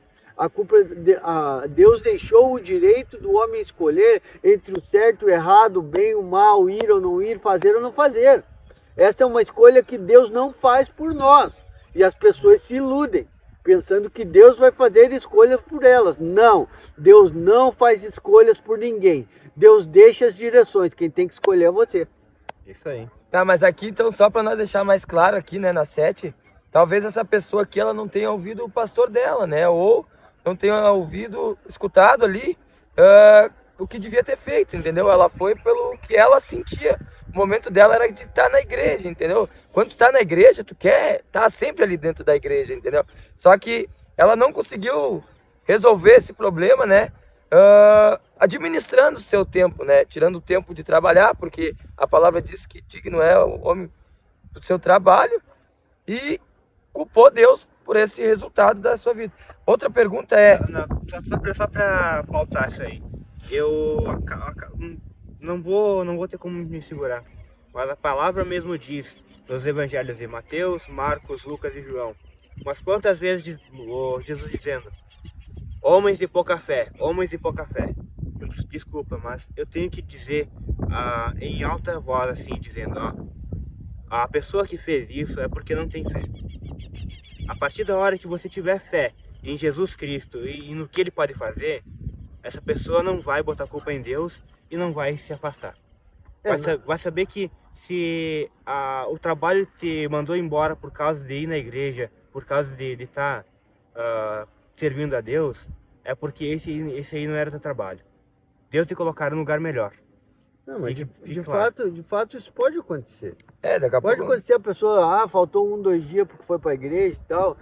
Deus deixou o direito do homem escolher entre o certo, o errado, o bem, o mal, ir ou não ir, fazer ou não fazer. Essa é uma escolha que Deus não faz por nós. E as pessoas se iludem, pensando que Deus vai fazer escolhas por elas. Não, Deus não faz escolhas por ninguém. Deus deixa as direções, quem tem que escolher é você. Isso aí. Tá, mas aqui então, só para nós deixar mais claro aqui, né, na 7, talvez essa pessoa aqui ela não tenha ouvido o pastor dela, né? Ou não tenha escutado ali o que devia ter feito, entendeu? Ela foi pelo que ela sentia. O momento dela era de estar na igreja, entendeu? Quando tu tá na igreja, tu quer estar sempre ali dentro da igreja, entendeu? Só que ela não conseguiu resolver esse problema, né? Administrando o seu tempo, né? Tirando o tempo de trabalhar, porque a palavra diz que digno é o homem do seu trabalho, e culpou Deus por esse resultado da sua vida. Outra pergunta é... Só pra pautar isso aí. Eu não vou ter como me segurar. Mas a palavra mesmo diz nos evangelhos de Mateus, Marcos, Lucas e João. Mas quantas vezes Jesus dizendo: homens de pouca fé, homens de pouca fé. Desculpa, mas eu tenho que dizer em alta voz, assim, dizendo: ó, a pessoa que fez isso é porque não tem fé. A partir da hora que você tiver fé em Jesus Cristo e no que Ele pode fazer, essa pessoa não vai botar a culpa em Deus e não vai se afastar. Vai saber que se o trabalho te mandou embora por causa de ir na igreja, por causa de estar servindo a Deus, é porque esse aí não era teu trabalho. Deus te colocar num lugar melhor. Não, mas de fato isso pode acontecer. Daqui a Pode pouco... acontecer a pessoa, faltou 1, 2 dias porque foi para a igreja e tal.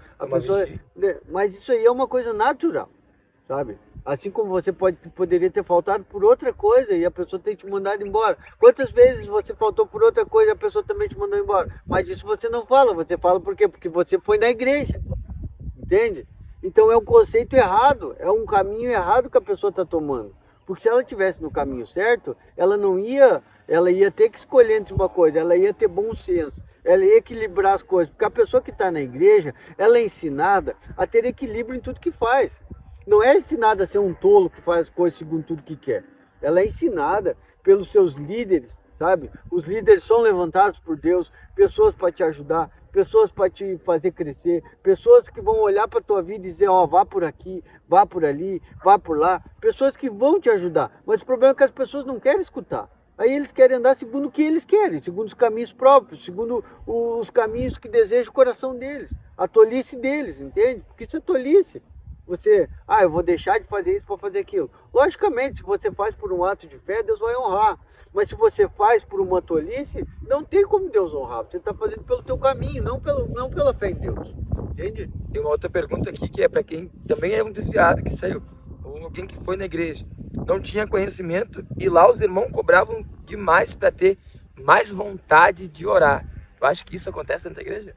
Mas isso aí é uma coisa natural, sabe? Assim como você poderia ter faltado por outra coisa e a pessoa tem te mandado embora. Quantas vezes você faltou por outra coisa e a pessoa também te mandou embora? Mas isso você não fala. Você fala por quê? Porque você foi na igreja. Entende? Então é um conceito errado. É um caminho errado que a pessoa está tomando. Porque se ela estivesse no caminho certo, ela ia ter que escolher entre uma coisa. Ela ia ter bom senso. Ela ia equilibrar as coisas. Porque a pessoa que está na igreja, ela é ensinada a ter equilíbrio em tudo que faz. Não é ensinada a ser um tolo que faz as coisas segundo tudo que quer. Ela é ensinada pelos seus líderes, sabe? Os líderes são levantados por Deus, pessoas para te ajudar, pessoas para te fazer crescer, pessoas que vão olhar para a tua vida e dizer, ó, vá por aqui, vá por ali, vá por lá. Pessoas que vão te ajudar. Mas o problema é que as pessoas não querem escutar. Aí eles querem andar segundo o que eles querem, segundo os caminhos próprios, segundo os caminhos que deseja o coração deles, a tolice deles, entende? Porque isso é tolice. Eu vou deixar de fazer isso para fazer aquilo. Logicamente, se você faz por um ato de fé, Deus vai honrar. Mas se você faz por uma tolice, não tem como Deus honrar. Você está fazendo pelo teu caminho, não pela fé em Deus. Entende? Tem uma outra pergunta aqui que é para quem também é um desviado que saiu. Ou alguém que foi na igreja. Não tinha conhecimento e lá os irmãos cobravam demais para ter mais vontade de orar. Eu acho que isso acontece dentro da igreja.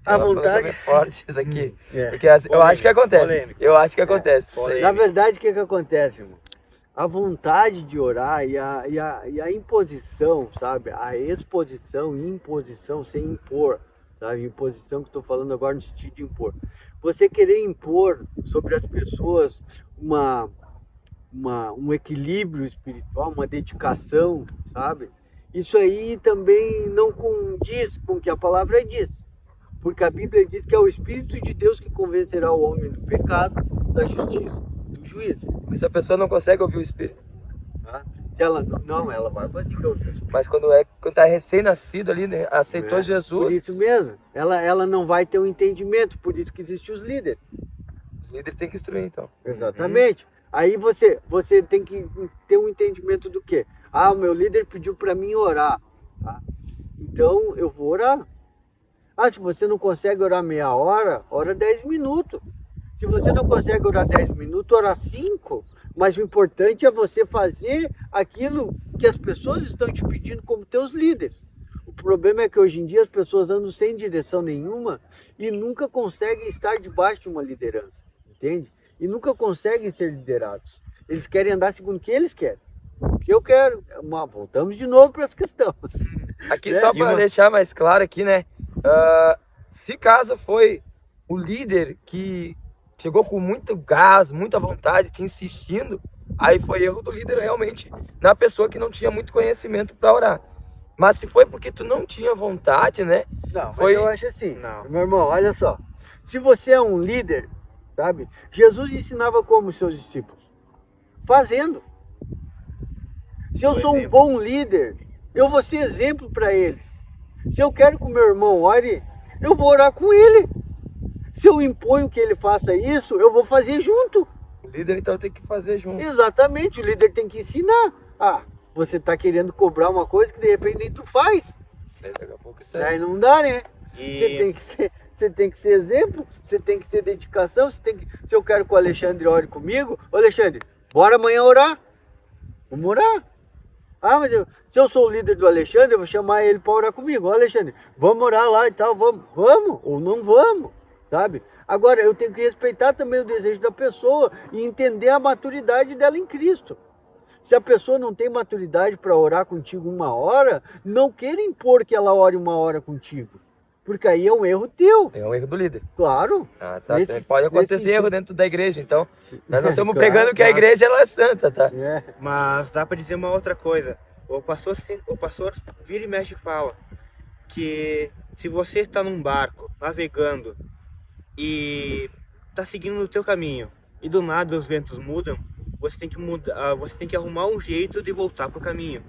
A vontade é forte isso aqui. Porque polêmico, eu acho que acontece. polêmico. Eu acho que acontece. Na verdade, o que acontece, irmão? A vontade de orar e a imposição, sabe? A exposição e imposição sem impor, sabe? Imposição que estou falando agora no sentido de impor. Você querer impor sobre as pessoas um equilíbrio espiritual, uma dedicação, sabe? Isso aí também não condiz com o que a palavra diz. Porque a Bíblia diz que é o Espírito de Deus que convencerá o homem do pecado, da justiça, do juízo. Mas se a pessoa não consegue ouvir o Espírito. Ela vai conseguir ouvir o Espírito. Mas quando está recém-nascido ali, né, aceitou Jesus. Por isso mesmo, ela não vai ter um entendimento, por isso que existem os líderes. Os líderes têm que instruir, então. Exatamente. Aí você tem que ter um entendimento do quê? O meu líder pediu para mim orar. Tá? Então eu vou orar. Se você não consegue orar meia hora, ora 10 minutos. Se você não consegue orar 10 minutos, ora 5. Mas o importante é você fazer aquilo que as pessoas estão te pedindo como teus líderes. O problema é que hoje em dia as pessoas andam sem direção nenhuma e nunca conseguem estar debaixo de uma liderança, entende? E nunca conseguem ser liderados. Eles querem andar segundo o que eles querem. O que eu quero, voltamos de novo para essa questão. Aqui só para deixar mais claro aqui, né? Se caso foi o líder que chegou com muito gás, muita vontade, te insistindo, aí foi erro do líder realmente na pessoa que não tinha muito conhecimento para orar. Mas se foi porque tu não tinha vontade, né? Não, foi... mas eu acho assim, meu irmão, olha só. Se você é um líder, sabe? Jesus ensinava como os seus discípulos? Fazendo. Se eu sou um bom líder, eu vou ser exemplo para eles. Se eu quero que o meu irmão ore, eu vou orar com ele. Se eu imponho que ele faça isso, eu vou fazer junto. O líder então tem que fazer junto. Exatamente, o líder tem que ensinar. Ah, você está querendo cobrar uma coisa que de repente nem tu faz. Daqui a pouco isso Aí não dá, né? E Você tem que ser exemplo, você tem que ter dedicação, se eu quero que o Alexandre ore comigo, ô Alexandre, bora amanhã orar. Vamos orar. Ah, mas se eu sou o líder do Alexandre, eu vou chamar ele para orar comigo. Ó, Alexandre, vamos orar lá e tal, vamos ou não vamos, sabe? Agora, eu tenho que respeitar também o desejo da pessoa e entender a maturidade dela em Cristo. Se a pessoa não tem maturidade para orar contigo 1 hora, não queira impor que ela ore 1 hora contigo. Porque aí é um erro teu. é um erro do líder. Claro. Ah, tá. Pode acontecer erro dentro da igreja, então. Nós não estamos pregando que a claro. igreja ela é santa, tá? É. Mas dá para dizer uma outra coisa. O pastor vira e mexe e fala que se você está num barco navegando e está seguindo o teu caminho e do nada os ventos mudam, você tem que mudar, você tem que arrumar um jeito de voltar pro caminho.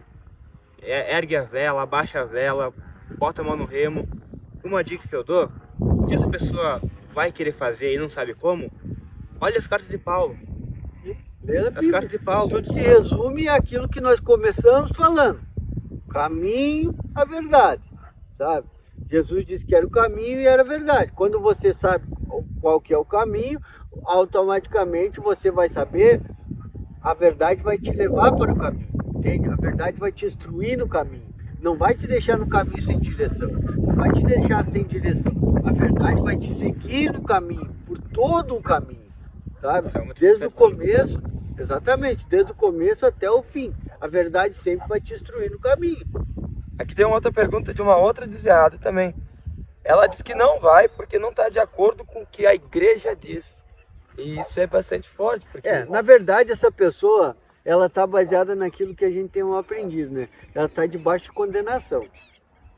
Ergue a vela, abaixa a vela, bota a mão no remo. Uma dica que eu dou, se essa pessoa vai querer fazer e não sabe como, olha as cartas de Paulo. As cartas de Paulo. Tudo se resume àquilo que nós começamos falando. Caminho, a verdade, sabe? Jesus disse que era o caminho e era a verdade. Quando você sabe qual que é o caminho, automaticamente você vai saber, a verdade vai te levar para o caminho, entende? A verdade vai te instruir no caminho. Não vai te deixar no caminho sem direção. Não vai te deixar sem direção. A verdade vai te seguir no caminho, por todo o caminho, sabe? Desde o começo, exatamente, desde o começo até o fim. A verdade sempre vai te instruir no caminho. Aqui tem uma outra pergunta de uma outra desviada também. Ela diz que não vai porque não está de acordo com o que a igreja diz. E isso é bastante forte. Porque... Na verdade, essa pessoa, ela está baseada naquilo que a gente tem aprendido, né? Ela está debaixo de condenação.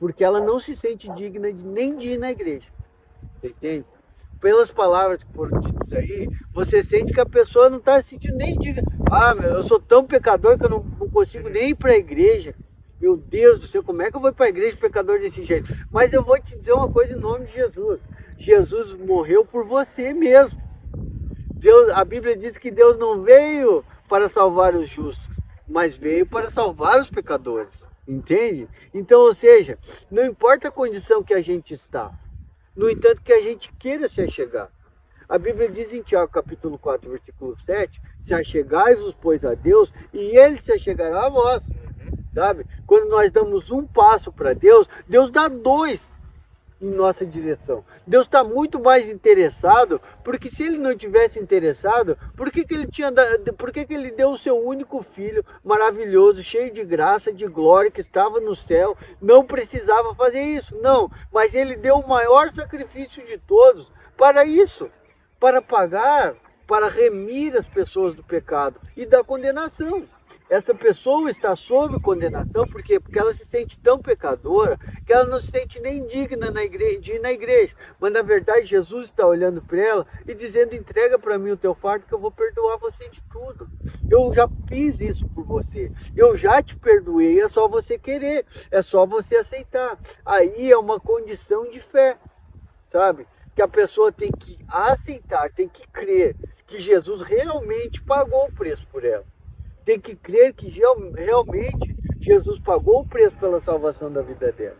Porque ela não se sente digna nem de ir na igreja. Você entende? Pelas palavras que foram ditas aí, você sente que a pessoa não está se sentindo nem digna. Ah, eu sou tão pecador que eu não consigo nem ir para a igreja. Meu Deus do céu, como é que eu vou para a igreja pecador desse jeito? Mas eu vou te dizer uma coisa em nome de Jesus. Jesus morreu por você mesmo. A Bíblia diz que Deus não veio para salvar os justos, mas veio para salvar os pecadores. Entende? Então, ou seja, não importa a condição que a gente está, no entanto que a gente queira se achegar. A Bíblia diz em Tiago capítulo 4, versículo 7, se achegai-vos, pois, a Deus, e Ele se achegará a vós. Sabe? Quando nós damos um passo para Deus, Deus dá 2 em nossa direção. Deus está muito mais interessado, porque se Ele não tivesse interessado, por que Ele deu o seu único filho maravilhoso, cheio de graça, de glória, que estava no céu, não precisava fazer isso? Não, mas Ele deu o maior sacrifício de todos para isso, para pagar, para remir as pessoas do pecado e da condenação. Essa pessoa está sob condenação, por quê? Porque ela se sente tão pecadora que ela não se sente nem digna de ir na igreja. Mas na verdade Jesus está olhando para ela e dizendo, entrega para mim o teu fardo que eu vou perdoar você de tudo. Eu já fiz isso por você, eu já te perdoei, é só você querer, é só você aceitar. Aí é uma condição de fé, sabe? Que a pessoa tem que aceitar, tem que crer que Jesus realmente pagou o preço por ela. Tem que crer que realmente Jesus pagou o preço pela salvação da vida dela.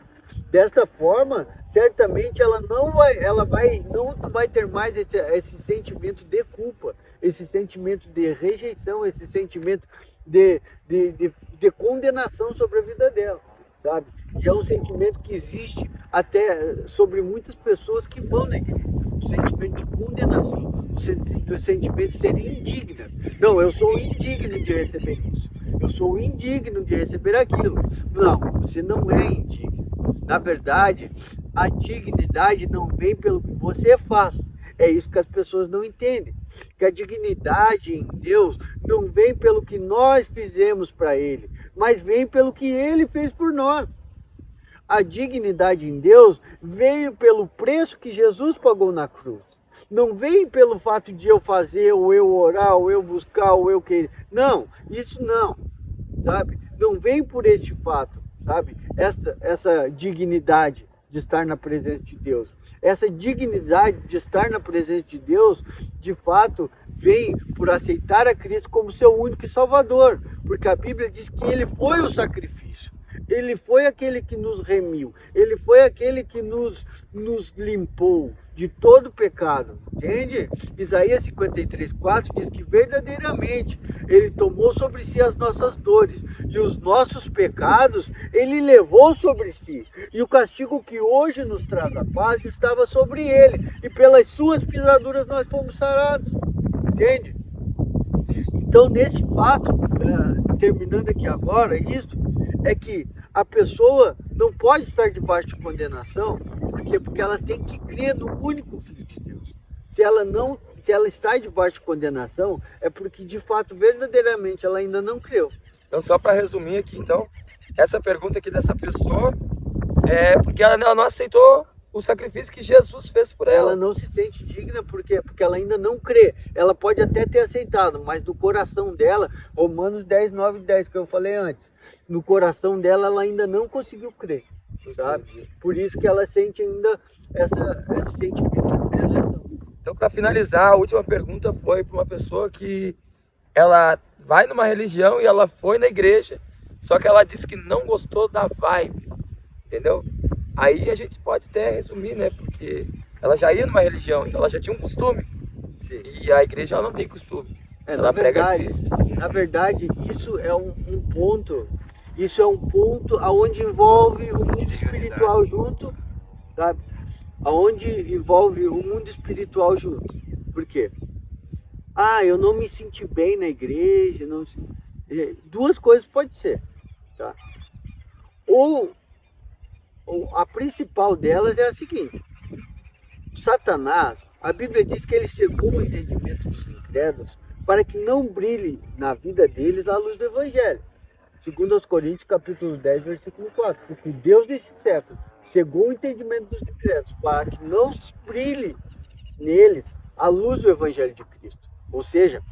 Desta forma, certamente ela não vai ter mais esse sentimento de culpa, esse sentimento de rejeição, esse sentimento de condenação sobre a vida dela, sabe? E é um sentimento que existe até sobre muitas pessoas que vão na igreja. O sentimento de condenação, o sentimento de serem indignas. Não, eu sou indigno de receber isso. Eu sou indigno de receber aquilo. Não, você não é indigno. Na verdade, a dignidade não vem pelo que você faz. É isso que as pessoas não entendem. Que a dignidade em Deus não vem pelo que nós fizemos para Ele, mas vem pelo que Ele fez por nós. A dignidade em Deus veio pelo preço que Jesus pagou na cruz. Não vem pelo fato de eu fazer, ou eu orar, ou eu buscar, ou eu querer. Não, isso não, sabe? Não vem por este fato, sabe? Essa dignidade de estar na presença de Deus. Essa dignidade de estar na presença de Deus, de fato, vem por aceitar a Cristo como seu único Salvador, porque a Bíblia diz que Ele foi o sacrifício. Ele foi aquele que nos remiu. Ele foi aquele que nos limpou de todo pecado. Entende? Isaías 53:4 diz que verdadeiramente Ele tomou sobre si as nossas dores e os nossos pecados Ele levou sobre si. E o castigo que hoje nos traz a paz estava sobre Ele. E pelas suas pisaduras nós fomos sarados. Entende? Então, nesse fato, terminando aqui agora, isso é que a pessoa não pode estar debaixo de condenação. Por quê? Porque ela tem que crer no único Filho de Deus. Se ela está debaixo de condenação, é porque de fato, verdadeiramente, ela ainda não creu. Então, só para resumir aqui, então, essa pergunta aqui dessa pessoa é porque ela não aceitou o sacrifício que Jesus fez por ela. Ela não se sente digna, por quê? Porque ela ainda não crê. Ela pode até ter aceitado, mas do coração dela, Romanos 10:9 e 10, que eu falei antes, no coração dela, ela ainda não conseguiu crer, sabe? Por isso que ela sente ainda esse sentimento de condenação. Então, para finalizar, a última pergunta foi para uma pessoa que ela vai numa religião e ela foi na igreja, só que ela disse que não gostou da vibe, entendeu? Aí a gente pode até resumir, né? Porque ela já ia numa religião, então ela já tinha um costume. Sim. E a igreja ela não tem costume. Ela prega Cristo. Na verdade, isso é um ponto. Isso é um ponto aonde envolve o mundo espiritual junto, sabe? Aonde envolve o mundo espiritual junto. Por quê? Eu não me senti bem na igreja. Duas coisas pode ser, tá? Ou a principal delas é a seguinte: Satanás, a Bíblia diz que ele cegou o entendimento dos incrédulos para que não brilhe na vida deles a luz do Evangelho. Segundo aos Coríntios, capítulo 10, versículo 4. Porque o Deus desse século cegou o entendimento dos incrédulos para que não brilhe neles a luz do Evangelho de Cristo. Ou seja,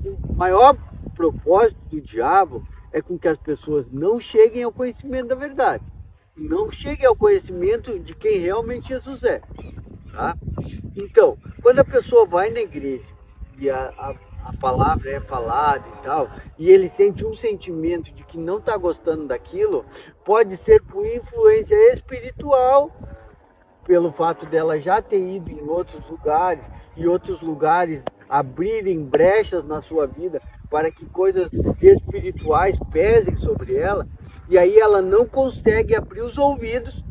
o maior propósito do diabo é com que as pessoas não cheguem ao conhecimento da verdade. Não cheguem ao conhecimento de quem realmente Jesus é. Tá? Então, quando a pessoa vai na igreja e a palavra é falada e tal, e ele sente um sentimento de que não está gostando daquilo, pode ser por influência espiritual, pelo fato dela já ter ido em outros lugares, e outros lugares abrirem brechas na sua vida para que coisas espirituais pesem sobre ela, e aí ela não consegue abrir os ouvidos,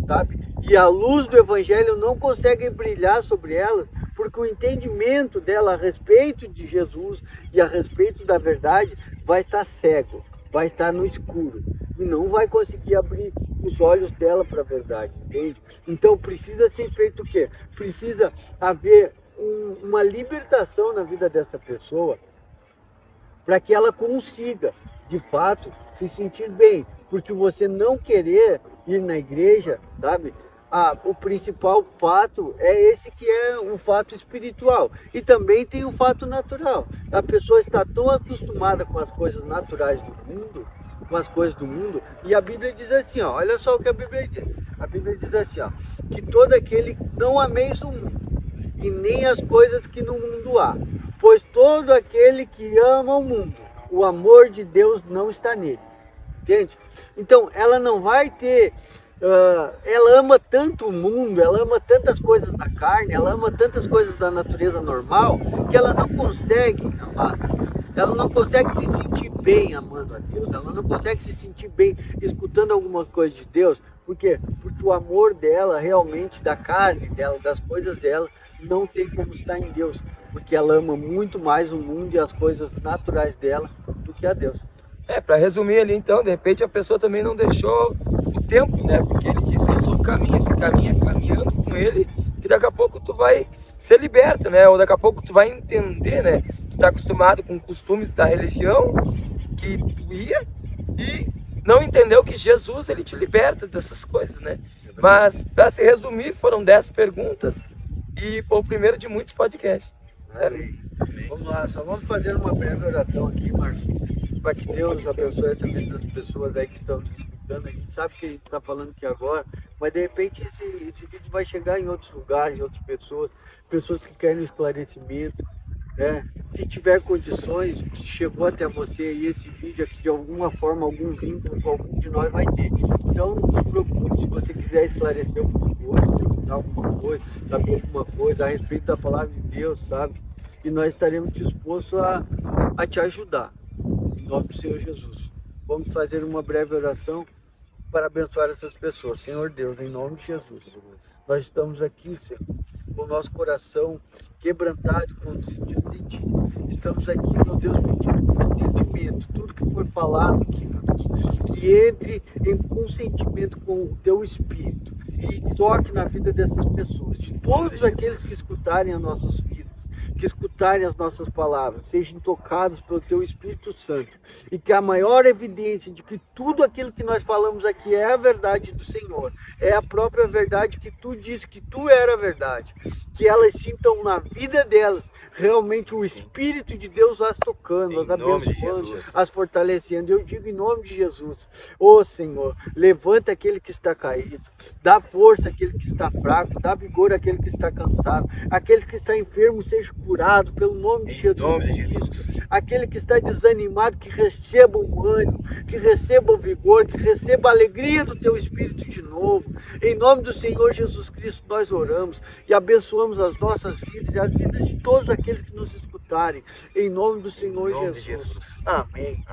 sabe? E a luz do Evangelho não consegue brilhar sobre ela, porque o entendimento dela a respeito de Jesus e a respeito da verdade vai estar cego, vai estar no escuro, e não vai conseguir abrir os olhos dela para a verdade, entende? Então precisa ser feito o quê? Precisa haver uma libertação na vida dessa pessoa, para que ela consiga, de fato, se sentir bem. Porque você não querer ir na igreja, sabe? O principal fato é esse, que é um fato espiritual. E também tem o fato natural. A pessoa está tão acostumada com as coisas naturais do mundo, com as coisas do mundo, e a Bíblia diz assim, ó, olha só o que a Bíblia diz. A Bíblia diz assim, ó, que todo aquele não ameis o mundo, e nem as coisas que no mundo há. Pois todo aquele que ama o mundo, o amor de Deus não está nele. Entende? Então, ela não vai ter... ela ama tanto o mundo, ela ama tantas coisas da carne, ela ama tantas coisas da natureza normal, que ela não consegue, ela não consegue se sentir bem amando a Deus, ela não consegue se sentir bem escutando algumas coisas de Deus. Por quê? Porque o amor dela, realmente, da carne dela, das coisas dela, não tem como estar em Deus, porque ela ama muito mais o mundo e as coisas naturais dela do que a Deus. Para resumir ali, então, de repente a pessoa também não deixou o tempo, né? Porque ele disse, eu sou o caminho, esse caminho é caminhando com ele, que daqui a pouco tu vai ser liberta, né? Ou daqui a pouco tu vai entender, né? Tu tá acostumado com costumes da religião que tu ia e não entendeu que Jesus, ele te liberta dessas coisas, né? Mas, para se resumir, foram 10 perguntas e foi o primeiro de muitos podcasts. Vamos lá, só vamos fazer uma breve oração aqui, Marcos. para que Deus abençoe essa vida das pessoas aí que estão nos escutando. A gente sabe que a gente está falando aqui agora, mas de repente esse vídeo vai chegar em outros lugares, em outras pessoas que querem um esclarecimento. Se tiver condições, chegou até você aí esse vídeo aqui, de alguma forma, algum vínculo com algum de nós vai ter. Então não se preocupe se você quiser esclarecer alguma coisa, perguntar alguma coisa, saber alguma coisa a respeito da palavra de Deus, sabe? E nós estaremos dispostos a te ajudar, em nome do Senhor Jesus. Vamos fazer uma breve oração para abençoar essas pessoas. Senhor Deus, em nome de Jesus, nós estamos aqui, Senhor, com o nosso coração quebrantado diante de Ti. Estamos aqui, meu Deus, pedindo entendimento, tudo que foi falado aqui, meu Deus, que entre em consentimento com o Teu Espírito e toque na vida dessas pessoas, de todos aqueles que escutarem as nossas vidas, que escutarem as nossas palavras, sejam tocados pelo Teu Espírito Santo, e que a maior evidência de que tudo aquilo que nós falamos aqui é a verdade do Senhor, é a própria verdade que Tu disse que Tu era a verdade, que elas sintam na vida delas realmente o Espírito de Deus as tocando, as abençoando, as fortalecendo. Eu digo em nome de Jesus, ô Senhor, levanta aquele que está caído, dá força àquele que está fraco, dá vigor àquele que está cansado, aquele que está enfermo seja curado pelo nome de Jesus Cristo, aquele que está desanimado que receba o ânimo, que receba o vigor, que receba a alegria do Teu Espírito de novo. Em nome do Senhor Jesus Cristo nós oramos e abençoamos as nossas vidas e as vidas de todos aqueles que nos escutarem, em nome do Senhor Jesus. Amém.